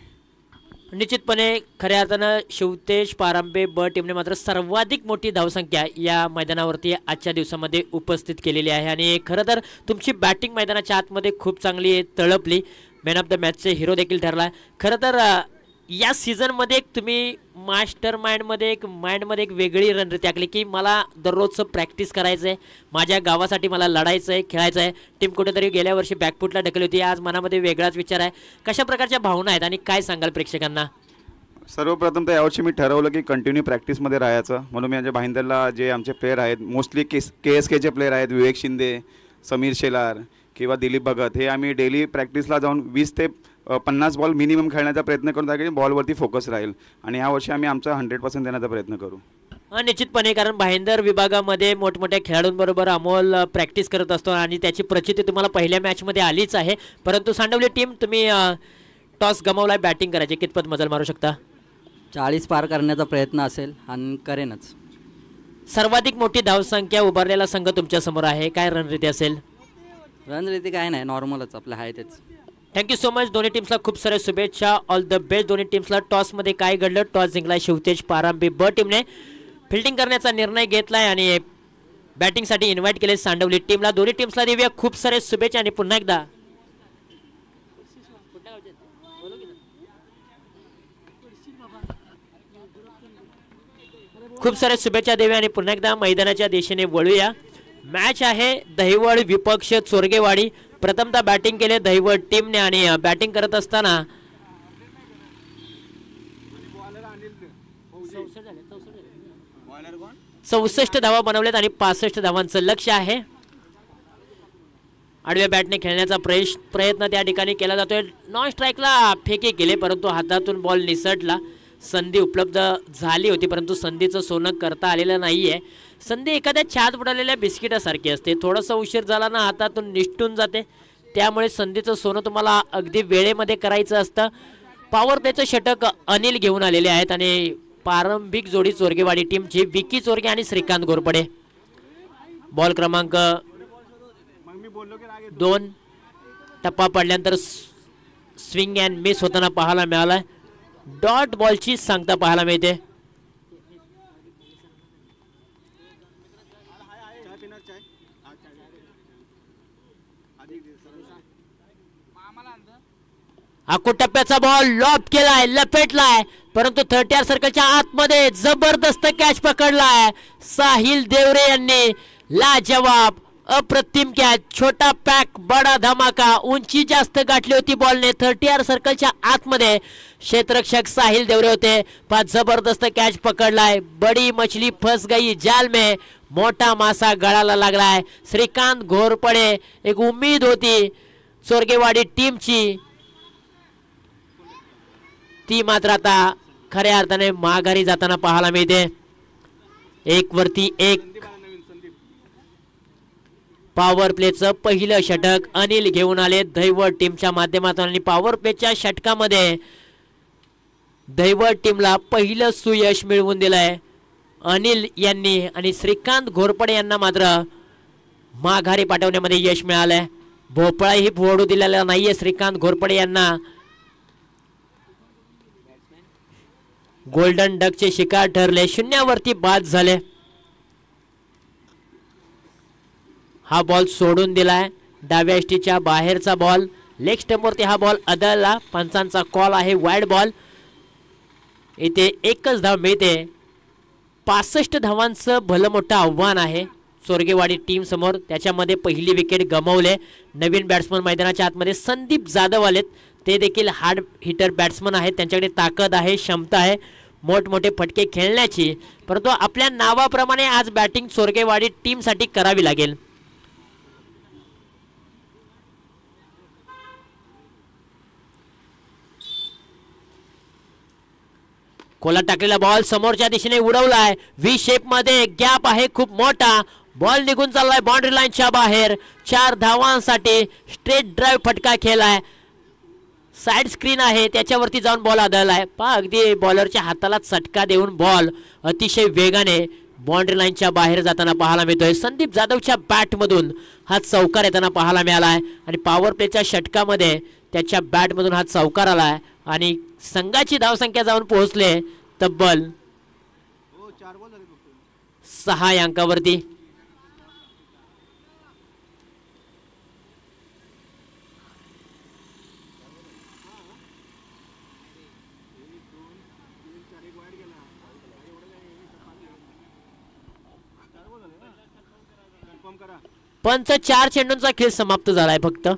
निश्चितपणे खऱ्या अर्थानं शिवतेज पारांबे ब टीमने मात्र सर्वाधिक मोठी धावसंख्या या मैदानावरती आजच्या दिवसामध्ये उपस्थित केलेली आहे आणि खरं तर तुमची बॅटिंग मैदानाच्या आतमध्ये खूप चांगली तळपली. मॅन ऑफ द मॅचचे हिरो देखील ठरला. खरं तर या सीझनमध्ये एक तुम्ही मास्टर माइंडमध्ये एक वेगळी रणनीती आखली की मला दररोजचं प्रॅक्टिस करायचं आहे, माझ्या गावासाठी मला लढायचं आहे, खेळायचं आहे. टीम कुठेतरी गेल्या वर्षी बॅकफुटला ढकलली होती, आज मनामध्ये वेगळाच विचार आहे. कशा प्रकारच्या भावना आहेत आणि काय सांगाल प्रेक्षकांना? सर्वप्रथम तर यावर्षी मी ठरवलं की कंटिन्यू प्रॅक्टिसमध्ये राहायचं. म्हणून मी माझ्या भाईंदरला जे आमचे प्लेयर आहेत मोस्टली KSKचे प्लेयर आहेत, विवेक शिंदे, समीर शेलार किंवा दिलीप भगत, हे आम्ही डेली प्रॅक्टिसला जाऊन 20 ते 50 बॉल मिनिमम खेळण्याचा प्रयत्न करून की बॉलवरती फोकस राहील आणि यावर्षी आम्ही आमचा 100% देण्याचा प्रयत्न करू. निश्चितपणे, कारण भाईंदर विभागामध्ये मोठमोठ्या खेळाडूंबरोबर अमोल प्रॅक्टिस करत असतो आणि त्याची प्रचिती तुम्हाला पहिल्या मॅचमध्ये आलीच आहे. परंतु सांडवली टीम तुम्ही टॉस गमावलाय, बॅटिंग करायची, कितपत मजल मारू शकता? 40 पार करण्याचा प्रयत्न असेल आणि करेनच. सर्वाधिक मोठी धावसंख्या उभारलेला संघ तुमच्या समोर आहे, काय रणनीती असेल? रणनीती काय नाही, नॉर्मलच आपलं आहे तेच. Thank you so much. दोन्ही टीम्सला खूप साऱ्या शुभेच्छा, ऑल द बेस्ट. दोन्ही टीम्सला. टॉसमध्ये काय घडलं? टॉस जिंकला शिवतेज पारांबे ब टीमने. फिल्डिंग करण्याचा निर्णय घेतलाय आणि बॅटिंगसाठी इन्व्हाइट केले सांडवली टीमला. दोन्ही टीम्सला देऊया खूप साऱ्या शुभेच्छा आणि पुन्हा एकदा खूप साऱ्या शुभेच्छा देऊया आणि पुन्हा एकदा मैदानाच्या दिशेने वळूया. मॅच आहे दहिवड विपक्ष चोरगेवाडी. प्रथमतः बॅटिंग केले दहिवड टीमने आणि बॅटिंग करत असताना 64 धावा बनवल्यात आणि 65 धावांचं लक्ष्य आहे. आडव्या बॅटने खेळण्याचा प्रयत्न त्या ठिकाणी केला जातोय. नॉन स्ट्राईकला फेके केले परंतु हातातून बॉल निसटला. संधी उपलब्ध झाली होती परंतु संधीचं सोनं करता आलेलं नाहीये. संधी एखाद्या छात बुडालेल्या बिस्किटासारखी असते, थोडासा उशीर झाला ना हातातून निष्ठून जाते. त्यामुळे संधीचं सोनं तुम्हाला अगदी वेळेमध्ये करायचं असतं. पॉवर प्लेचं षटक अनिल घेऊन आलेले आहेत आणि प्रारंभिक जोडी चोरगेवाडी टीमची विकी चोरगे आणि श्रीकांत घोरपडे. बॉल क्रमांक 2 टप्पा पडल्यानंतर स्विंग अँड मिस होताना पाहायला मिळाला. डॉट बॉलची सांगता पाहायला मिळते. आखू टप्प्याचा बॉल लॉब केलाय, लपेटलाय परंतु 30 सर्कलच्या आतमध्ये जबरदस्त कॅच पकडलाय. साहिल देवरे यांनी लाजवाब अप्रतिम कॅच, छोटा पॅक बडा धमाका, उंची जास्त गाठली होती बॉलने 30 सर्कलच्या आतमध्ये. क्षेत्ररक्षक साहिल देवरे होते, पण जबरदस्त कॅच पकडलाय. बडी मछली फस गई जाल में, मोठा मासा गळाला लागलाय. श्रीकांत घोरपडे, एक उम्मीद होती चोरगेवाडी टीमची, ती मात्र आता खऱ्या अर्थाने माघारी जाताना पाहायला मिळते. 1 वरती 1. पॉवर प्लेचं पहिलं षटक अनिल घेऊन आले दैवत टीमच्या माध्यमातून, आणि पॉवर प्लेच्या षटकामध्ये दैवत टीमला पहिलं सुयश मिळवून दिलंय अनिल यांनी, आणि श्रीकांत घोरपडे यांना मात्र माघारी पाठवण्यामध्ये यश मिळालंय. भोपळाही फोडू दिलेला नाहीये श्रीकांत घोरपडे यांना. गोल्डन डकचे शिकार ठरले, 0 वरती बाद झाले. हा बॉल सोडून दिलाय, डाव्या एष्टीच्या बाहेरचा बॉल. लेग स्टंपवरती हा बॉल अदळला, पंचांचा कॉल आहे वाईड बॉल. इथे एकच धाव मिळते. 65 धावांचं भलं मोठं आव्हान आहे चोरगेवाडी टीम समोर. त्याच्यामध्ये पहिली विकेट गमावले. नवीन बॅट्समन मैदानाच्या आतमध्ये संदीप जाधव आलेत, ते देखील हार्ड हिटर बॅट्समन आहेत. त्यांच्याकडे ताकद आहे, क्षमता आहे मोठमोठे फटके खेळण्याची, परंतु आपल्या नावाप्रमाणे आज बॅटिंग चोरगेवाडी टीमसाठी करावी लागेल. कोला टाकलेला बॉल समोरच्या दिशेने उडवलाय. व्ही शेप मध्ये गॅप आहे खूप मोठा. बॉल निघून चाललाय बाउंड्री लाईनच्या बाहेर. 4 धावांसाठी स्ट्रेट ड्राईव्ह फटका खेळलाय. साइड स्क्रीन आहे त्याच्यावरती जाऊन बॉल आदळलाय. पहा अगदी बॉलरच्या हाताला चटका देऊन बॉल अतिशय वेगाने बाउंड्री लाईनच्या बाहेर जाताना पाहायला मिळतोय. संदीप जाधवच्या बॅटमधून हा चौकार येताना पाहायला मिळालाय, आणि पॉवर प्लेच्या षटकामध्ये त्याच्या बॅटमधून हा चौकार आलाय, आणि संघाची धावसंख्या जाऊन पोहोचले तब्बल 6 अंकावरती. पंच 4 चेंडूंचा खेळ समाप्त झालाय फक्त.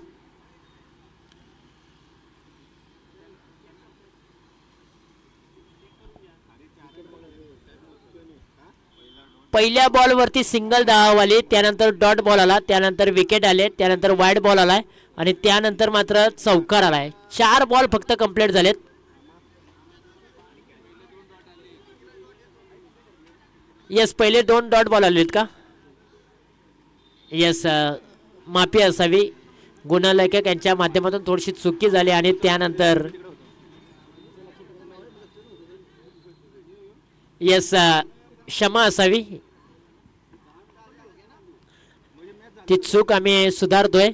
पहिल्या बॉलवरती सिंगल धाव आली, त्यानंतर डॉट बॉल आला, त्यानंतर विकेट आले, त्यानंतर वाईड बॉल आलाय, आणि त्यानंतर मात्र चौकार आलाय. 4 बॉल फक्त कंप्लीट झालेत. यस, पहिले 2 डॉट बॉल आलेत का? यस, माफी असावी, गुणलेखक यांच्या माध्यमातून थोडीशी चुकी झाली, आणि त्यानंतर यस क्षमा असावी, ती चूक आम्ही सुधारतोय.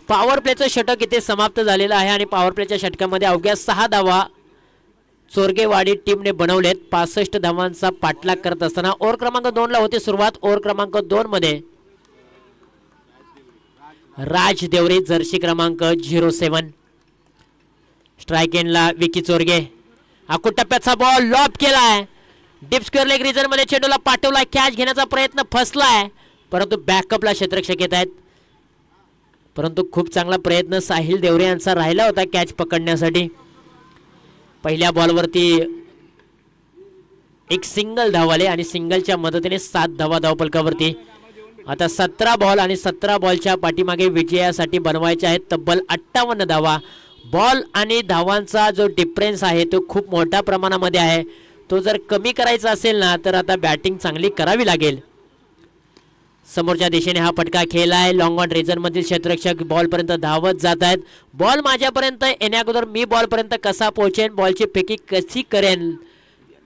पॉवर प्लेचं षटक इथे समाप्त झालेलं आहे, आणि पॉवर प्लेच्या षटकामध्ये अवघ्या 6 धावा चोरगेवाडी टीमने बनवलेत. 65 धावांचा पाठलाग करत असताना ओव्हर क्रमांक 2 ला होते सुरुवात. ओव्हर क्रमांक 2 मध्ये राज देवरे जर्सी क्रमांक 07. स्ट्राइक एंडला विकी चोरगे. आखूड टप्प्याचा बॉल लॉब केलाय, डीप स्क्वेअर लेग रिजन मध्ये चेंडूला पाठवलाय. कॅच घेण्याचा प्रयत्न फसलाय, परंतु बॅकअपला क्षेत्ररक्षक येत आहेत. परंतु खूप चांगला प्रयत्न साहिल देवरे यांचा राहिला होता कॅच पकडण्यासाठी. पहिल्या बॉलवरती एक सिंगल धाव आले, आणि सिंगलच्या मदतीने 7 धावा धावफलकावरती. आता 17 बॉल आणि 17 बॉलच्या पाठीमागे विजयासाठी बनवायचे आहेत तब्बल 58 धावा. बॉल आणि धावांचा जो डिफरन्स आहे तो खूप मोठ्या प्रमाणामध्ये आहे. तो जर कमी करायचा असेल ना, तर आता बॅटिंग चांगली करावी लागेल. समोरच्या दिशेने हा फटका खेळलाय. लॉंग ऑन रिजन मधील क्षेत्ररक्षक बॉल पर्यंत धावत जात आहेत. बॉल माझ्यापर्यंत येण्याअगोदर मी बॉल पर्यंत कसा पोहोचेन, बॉलची फेकी कशी करेन,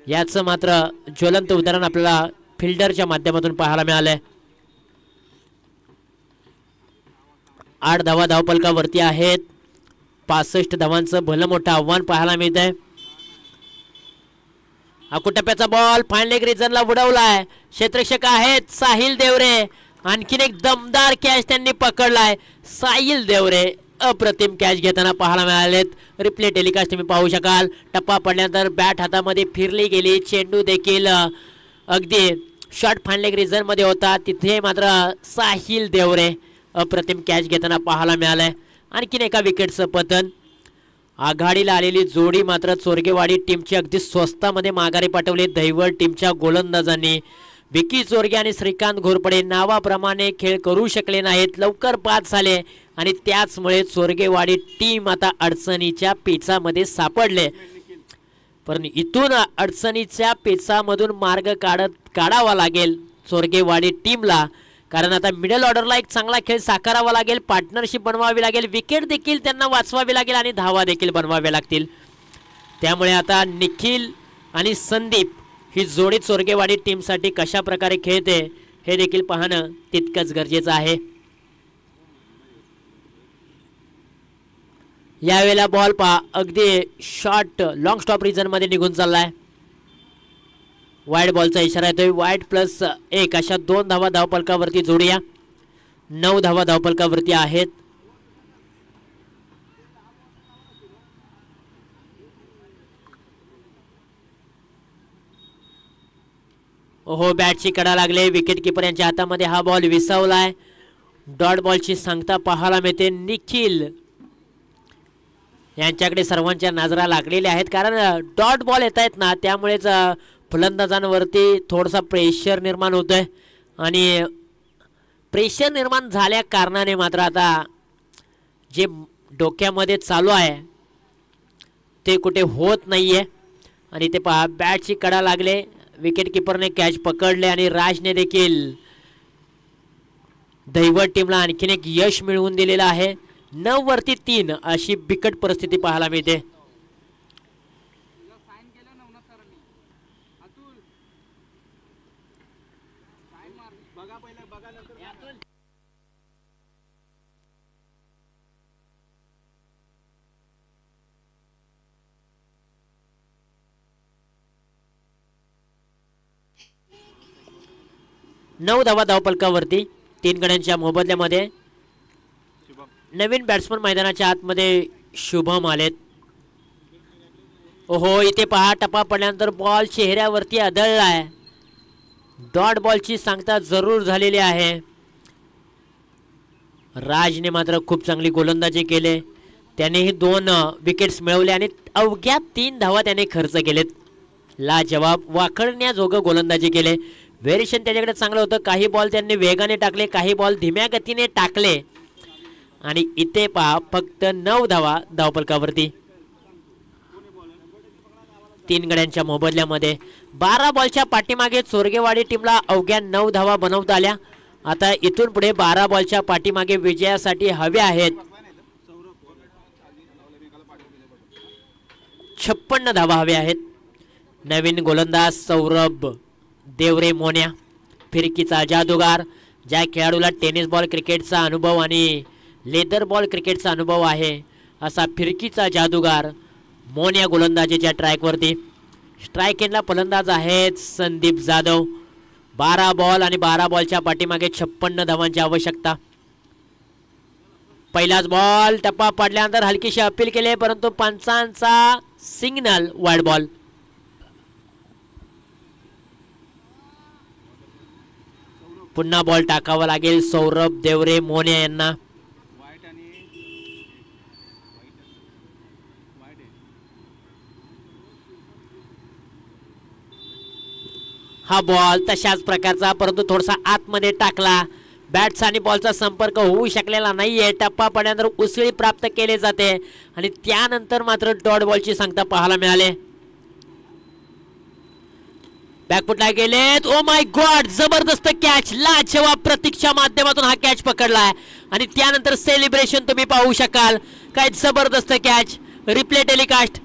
याचं मात्र ज्वलंत उदाहरण आपल्याला फिल्डरच्या माध्यमातून पाहायला मिळालंय. 8 धावा धावफलकावरती आहेत. 65 धावांचं भलं मोठं आव्हान पाहायला मिळत आहे. आकुटप्प्याचा बॉल फाईन लेग रिजनला उडवलाय. क्षेत्ररक्षक आहेत साहिल देवरे. आणखीन एक दमदार कॅच त्यांनी पकडलाय. साहिल देवरे अप्रतिम कॅच घेताना पाहायला मिळालेत. रिप्ले टेलिकास्ट तुम्ही पाहू शकाल. टप्पा पडल्यानंतर बॅट हातामध्ये फिरली गेली. चेंडू देखील अगदी शॉर्ट फांडलेग रिझन मध्ये होता. तिथे मात्र साहिल देवरे अप्रतिम कॅच घेताना पाहायला मिळालंय. आणखीन एका विकेटचं पतन. आघाडीला आलेली जोडी मात्र चोरगेवाडी टीमची अगदी स्वस्तामध्ये माघारी पाठवली. दैवड टीमच्या गोलंदाजांनी विकी चोरगे आणि श्रीकांत घोरपडे नावाप्रमाणे खेळ करू शकले नाहीत. लवकर बाद झाले आणि त्याचमुळे चोरगेवाडी टीम आता अडचणीच्या पेचामध्ये सापडले. पण इथून अडचणीच्या पेचामधून मार्ग काढावा लागेल चोरगेवाडी टीमला. कारण आता मिडल ऑर्डरला एक चांगला खेळ साकारावा लागेल. पार्टनरशिप बनवावी लागेल. विकेट देखील त्यांना वाचवावी लागेल आणि धावा देखील बनवाव्या लागतील. त्यामुळे आता निखिल आणि संदीप ही जोडी चोरगेवाडी टीमसाठी कशा प्रकारे खेळते हे देखील पाहणं तितकंच गरजेचं आहे. यावेळेला बॉल पहा अगदी शॉर्ट लॉंग स्टॉप रिजन मध्ये निघून चाललाय. वाईड बॉलचा इशारा येतोय. वाईड +1 अशा 2 धावा धावफलकावरती जोडूया. 9 धावा धावफलकावरती आहेत. ओहो बॅटची कडा लागले. विकेट किपर यांच्या हातामध्ये हा बॉल विसावलाय. डॉट बॉलची सांगता पाहायला मिळते. निखिल यांच्याकडे सर्वांच्या नजरा लागलेल्या आहेत. कारण डॉट बॉल येत आहेत ना त्यामुळेच फलंदाजांवरती थोडासा प्रेशर निर्माण होतोय. आणि प्रेशर निर्माण झाल्या कारणाने मात्र आता जे डोक्यामध्ये चालू आहे ते कुठे होत नाहीये. आणि ते पहा बॅटची कडा लागले. विकेट किपरने कॅच पकडले आणि राजने देखील दैवत टीमला आणखीन एक यश मिळवून दिलेलं आहे. 9 वरती 3 अशी बिकट परिस्थिती पाहायला मिळते. नऊ धावा धावफलकावरती 3 गड्यांच्या मोबदल्यामध्ये. नवीन बॅट्समन मैदानाच्या आतमध्ये शुभम आलेत. ओहो इथे पहा टप्पा पडल्यानंतर बॉल चेहऱ्यावरती आदळलाय. डॉट बॉलची सांगता जरूर झालेली आहे. राजने मात्र खूप चांगली गोलंदाजी केले. त्यानेही 2 विकेट्स मिळवले आणि अवघ्या 3 धावा त्याने खर्च केलेत. लाजवाब वाखडण्याजोगं गोलंदाजी केले. व्हेरिएशन त्याच्याकडे चांगलं होतं. काही बॉल त्यांनी वेगाने टाकले, काही बॉल धीम्या गतीने टाकले आणि इथे पहा फक्त 9 धावा धावफलकावरती 3 गड्यांच्या मोबदल्यामध्ये. 12 बॉलच्या पाठीमागे चोरगेवाडी टीमला अवघ्या 9 धावा बनवता आल्या. आता इथून पुढे 12 बॉलच्या पाठीमागे विजयासाठी हव्या आहेत 56 धावा हव्या आहेत. नवीन गोलंदाज सौरभ देवरे मोन्या, फिरकीचा जादूगार. ज्या खेळाडूला टेनिस बॉल क्रिकेटचा अनुभव आणि लेदर बॉल क्रिकेटचा अनुभव आहे असा फिरकीचा जादूगार मोन्या गोलंदाजीच्या ट्रॅकवरती. स्ट्राईक एंडला फलंदाज आहेत संदीप जाधव. 12 बॉल आणि 12 बॉलच्या पाठीमागे 56 धावांची आवश्यकता. पहिलाच बॉल टप्पा पडल्यानंतर हलकीशी अपील केले परंतु पंचांचा सिग्नल वाईड बॉल. पुन्हा बॉल टाकावा लागेल सौरभ देवरे मोन्या यांना. हा बॉल तशाच प्रकारचा परंतु थोडासा आतमध्ये टाकला. बॅट्स आणि बॉलचा संपर्क होऊ शकलेला नाहीये. टप्पा पडल्यानंतर उसळी प्राप्त केले जाते आणि त्यानंतर मात्र डॉट बॉलची सांगता पाहायला मिळाले. बॅकफुटला गेलेत. ओ माय गॉड जबरदस्त कॅच. लाजवाब प्रतीकच्या माध्यमातून हा कॅच पकडलाय आणि त्यानंतर सेलिब्रेशन तुम्ही पाहू शकाल. काय जबरदस्त कॅच. Replay telecast.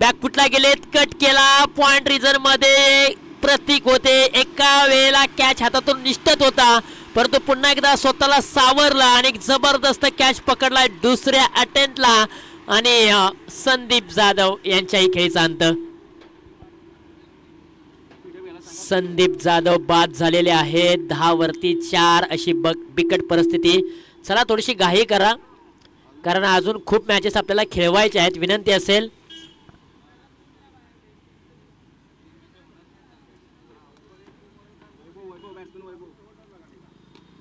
बॅकफुटला गेलेत, कट केला. पॉइंट रिझन मध्ये प्रतीक होते. एका वेळेला कॅच हातातून निष्ठत होता परंतु पुन्हा एकदा स्वतःला सावरला आणि जबरदस्त कॅच पकडलाय दुसऱ्या अटेम्प्टला आणि संदीप जाधव यांच्याही खेळीचा अंत. संदीप जाधव बाद झालेले आहेत. 10 वरती 4 अशी बिकट परिस्थिती. चला थोडीशी घाई करा कारण अजून खूप मॅचेस आपल्याला खेळवायचे आहेत. विनंती असेल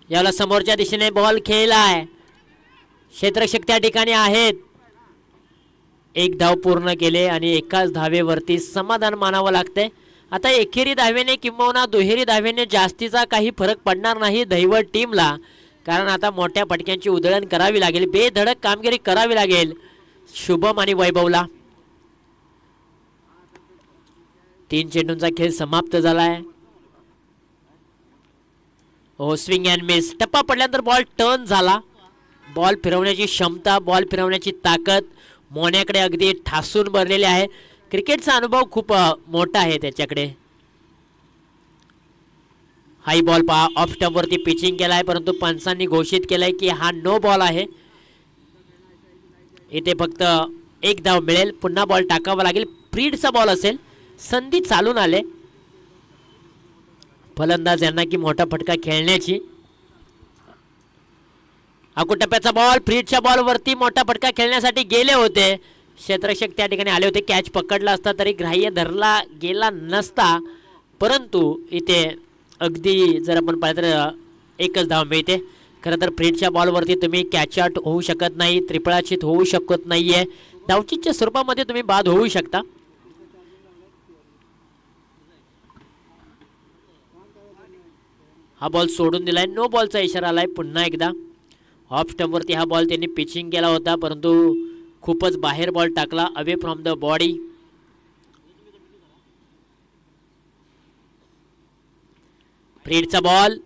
याला समोरच्या दिशेने बॉल खेळलाय. क्षेत्ररक्षक त्या ठिकाणी आहेत. एक धाव पूर्ण केले आणि एकाच धावेवरती समाधान मानावं लागतंय. आता एकेरी धावेने किंबहुना दुहेरी धावेने जास्तीचा काही फरक पडणार नाही दैवत टीमला, कारण आता मोठ्या फटक्यांची उधळण करावी लागेल. बेधडक कामगिरी करावी लागेल शुभम आणि वैभवला. 3 चेंडूंचा खेळ समाप्त झालाय. हो, स्विंग अँड मिस. टप्पा पडल्यानंतर बॉल टर्न झाला. बॉल फिरवण्याची क्षमता, बॉल फिरवण्याची ताकद मोन्याकडे अगदी ठासून भरलेले आहे. क्रिकेटचा अनुभव खूप मोठा आहे त्याच्याकडे. हाई बॉल पहा, ऑफ स्टंपवरती पिचिंग केलाय, परंतु पंचांनी घोषित केलाय की हा नो बॉल आहे. इथे फक्त एक धाव मिळेल. पुन्हा बॉल टाकावा लागेल. फ्रीडचा बॉल असेल. संधी चालून आले फलंदाज यांना की मोठा फटका खेळण्याची. टप्प्याचा बॉल, फ्रीडच्या बॉलवरती मोठा फटका खेळण्यासाठी गेले होते. क्षेत्ररक्षक त्या ठिकाणी आले होते. कॅच पकडला असता तरी ग्राह्य धरला गेला नसता, परंतु इथे अगदी जर आपण पाहिलं तर एकच धाव मिळते. खरं तर फ्रीडच्या बॉलवरती तुम्ही कॅच आउट होऊ शकत नाही, त्रिफळाचीत होऊ शकत नाहीये. धावचीतच्या स्वरूपामध्ये तुम्ही बाद होऊ शकता. हा बॉल सोडून दिलाय. नो बॉलचा इशारा आलाय पुन्हा एकदा. ऑफ स्टंपवरती हा बॉल त्यांनी पिचिंग केला होता, परंतु खूपच बाहेर बॉल टाकला, अवे फ्रॉम द बॉडी. फ्रीडचा बॉल,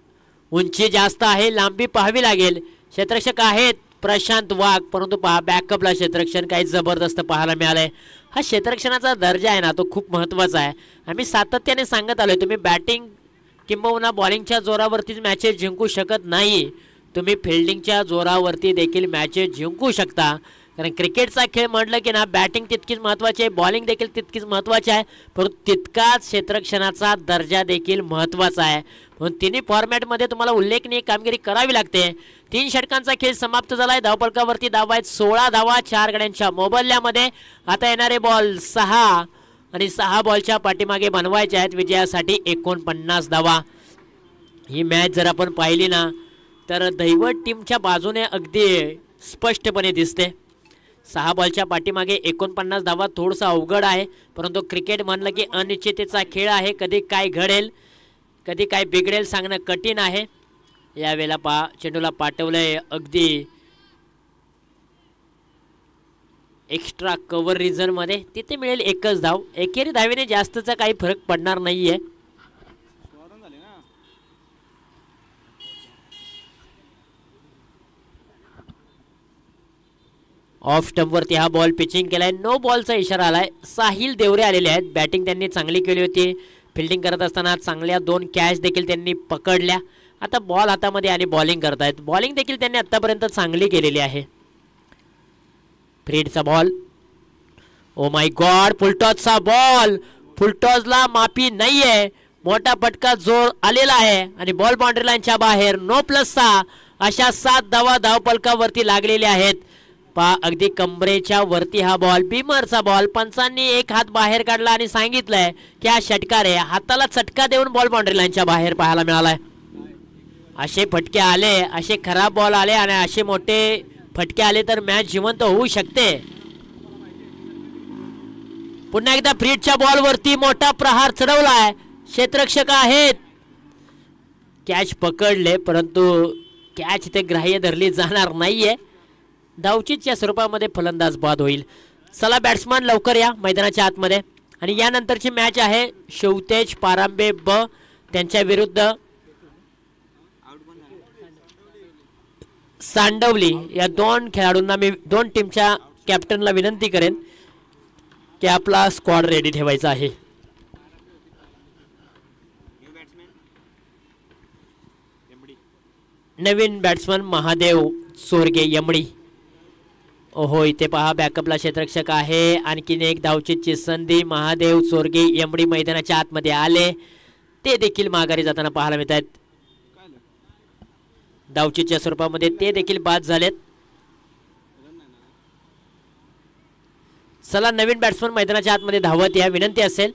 उंची जास्त आहे, लांबी पाहावी लागेल. क्षेत्ररक्षक आहेत प्रशांत वाघ, परंतु पहा बॅकअपला क्षेत्ररक्षण काही जबरदस्त पाहायला मिळालंय. हा क्षेत्ररक्षणाचा दर्जा आहे ना, तो खूप महत्त्वाचा आहे. आम्ही सातत्याने सांगत आलोय, तुम्ही बॅटिंग किंबहुना बॉलिंगच्या जोरावरतीच मॅचेस जिंकू शकत नाही, तुम्ही फिल्डिंगच्या जोरावरती देखील मॅचेस जिंकू शकता. कारण क्रिकेटचा खेळ म्हटलं की ना, बॅटिंग तितकीच महत्त्वाची आहे, बॉलिंग देखील तितकीच महत्त्वाची आहे, परंतु तितकाच क्षेत्ररक्षणाचा दर्जा देखील महत्त्वाचा आहे. म्हणून तिन्ही फॉर्मॅटमध्ये तुम्हाला उल्लेखनीय कामगिरी करावी लागते. 3 षटकांचा खेळ समाप्त झालाय. धावफलकावरती धावा आहेत 16 धावा 4 गड्यांच्या मोबदल्यामध्ये. आता येणारे बॉल 6 आणि 6 बॉलच्या पाठीमागे बनवायचे आहेत विजयासाठी 49 धावा. ही मॅच जर आपण पाहिली ना, तर दैवत टीमच्या बाजूने अगदी स्पष्टपणे दिसते. 6 बॉलच्या पाठीमागे 49 धावा थोडंसं अवघड आहे, परंतु क्रिकेट म्हणलं की अनिश्चिततेचा खेळ आहे. कधी काय घडेल, कधी काय बिघडेल सांगणं कठीण आहे. यावेळेला चेंडूला पाठवलंय अगदी एक्स्ट्रा कव्हर रिझन मध्ये, तिथे मिळेल एकच धाव. एकेरी धावेने जास्तचा काही फरक पडणार नाहीये. ऑफ स्टंपवरती हा बॉल पिचिंग केलाय. नो बॉलचा इशारा आलाय. साहिल देवरे आलेले आहेत. बॅटिंग त्यांनी चांगली केली होती. फिल्डिंग करत असताना चांगल्या 2 कॅच देखील त्यांनी पकडल्या. आता बॉल हातामध्ये आणि बॉलिंग करतायत. बॉलिंग देखील त्यांनी आतापर्यंत चांगली केलेली आहे. फ्रीडचा बॉल, ओ माय गॉड, फुलटॉसचा बॉल. फुलटॉसला माफी नाहीये. मोठा फटका जोर आलेला आहे आणि बॉल बाउंड्री लाईनच्या बाहेर. नो प्लस 6 अशा 7 धावा धावफलकावरती लागलेल्या आहेत. अगदी कमरेच्या वरती हा बॉल, बिमरचा बॉल. पंचांनी एक हात बाहेर काढला आणि सांगितलंय की हा षटकार आहे. हाताला चटका देऊन बॉल बाउंड्री लाईनच्या बाहेर पाहायला मिळालाय. असे फटके आले, असे खराब बॉल आले आणि असे मोठे फटके आले तर मॅच जिवंत होऊ शकते. पुन्हा एकदा फ्रीडच्या बॉलवरती मोठा प्रहार चढवलाय. क्षेत्ररक्षक आहेत, कॅच पकडले, परंतु कॅच ते ग्राह्य धरली जाणार नाहीये. धावचीतच्या स्वरूपामध्ये फलंदाज बाद होईल. चला बॅट्समन लवकर या मैदानाच्या आतमध्ये. आणि यानंतरची मॅच आहे शिवतेज पारांबे ब त्यांच्या विरुद्ध सांडवली. या 2 खेळाडूंना मी 2 टीमच्या कॅप्टनला विनंती करेन की आपला स्क्वॉड रेडी ठेवायचा आहे. नवीन बॅट्समन महादेव चोरगे यमडी. ओहो, इथे पहा बॅकअपला क्षेत्ररक्षक आहे. आणखीन एक धावचीतची संधी. महादेव चोरगे यमडी मैदानाच्या आतमध्ये आले, ते देखील माघारी जाताना पाहायला मिळत आहेत. धावचीतच्या स्वरूपामध्ये ते देखील बाद झालेत. चला नवीन बॅट्समन मैदानाच्या आतमध्ये धावत या विनंती असेल.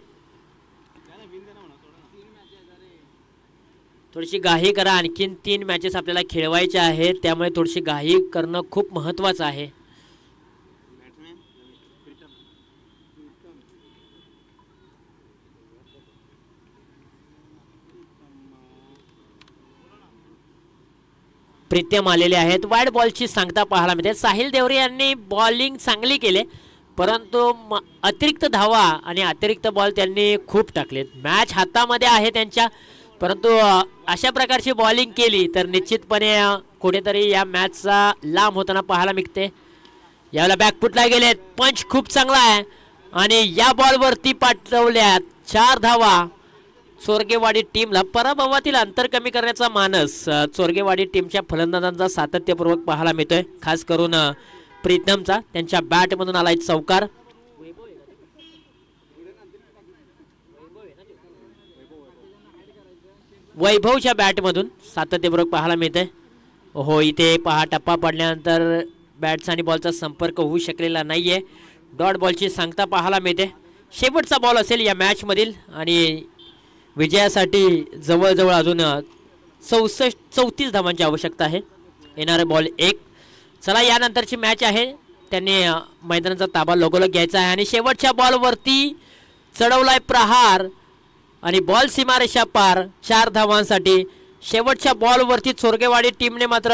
थोडीशी घाई करा, आणखीन 3 मॅचेस आपल्याला खेळवायच्या आहेत, त्यामुळे थोडीशी घाई करणं खूप महत्त्वाचं आहे. प्रीतम आलेले आहेत. वाईड बॉलची सांगता पाहायला मिळते. साहिल देवरे यांनी बॉलिंग चांगली केले, परंतु अतिरिक्त धावा आणि अतिरिक्त बॉल त्यांनी खूप टाकलेत. मॅच हातामध्ये आहे त्यांच्या, परंतु अशा प्रकारची बॉलिंग केली तर निश्चितपणे कुठेतरी या मॅचचा लांब होताना पाहायला मिळते. यावेळेला बॅकफुटला गेलेत. पंच खूप चांगला आहे आणि या बॉलवरती पाठवल्यात 4 धावा. चोरगेवाडी टीमला पराभवातील अंतर कमी करण्याचा मानस चोरगेवाडी टीमच्या फलंदाजांचा सातत्यपूर्वक पाहायला मिळतोय. खास करून प्रीतमचा त्यांच्या बॅटमधून आलाय चौकार. वैभवच्या बॅटमधून सातत्यपूर्वक पाहायला मिळतंय. हो, इथे पहा टप्पा पडल्यानंतर बॅट्स आणि बॉलचा संपर्क होऊ शकलेला नाहीये. डॉट बॉलची सांगता पाहायला मिळते. शेवटचा बॉल असेल या मॅच मधील आणि विजयासाठी जवळजवळ अजून 34 धावांची आवश्यकता आहे. येणारा बॉल 1. चला यानंतरची मॅच आहे, त्यांनी मैदानाचा ताबा लगोलग घ्यायचा आहे आणि शेवटच्या बॉलवरती चढवलाय प्रहार आणि बॉल सीमारेषा पार 4 धावांसाठी. शेवटच्या बॉलवरती चोरगेवाडी टीमने मात्र